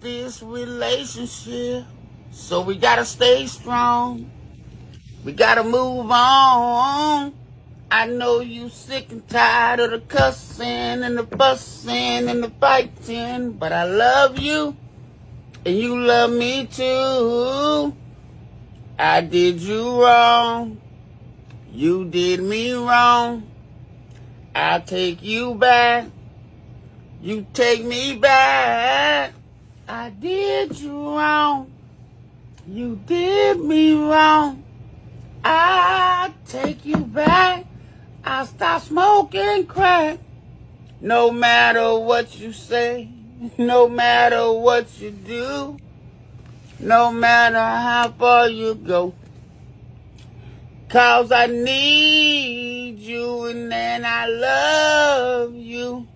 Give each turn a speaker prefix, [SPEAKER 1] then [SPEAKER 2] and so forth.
[SPEAKER 1] this relationship. So we gotta stay strong. We gotta move on. I know you sick and tired of the cussing and the fussing and the fighting, but I love you and you love me too. I did you wrong. You did me wrong. I'll take you back. You take me back. I did you wrong. You did me wrong. I'll take you back. I'll stop smoking crack. No matter what you say, no matter what you do, no matter how far you go. 'Cause I need you and then I love you.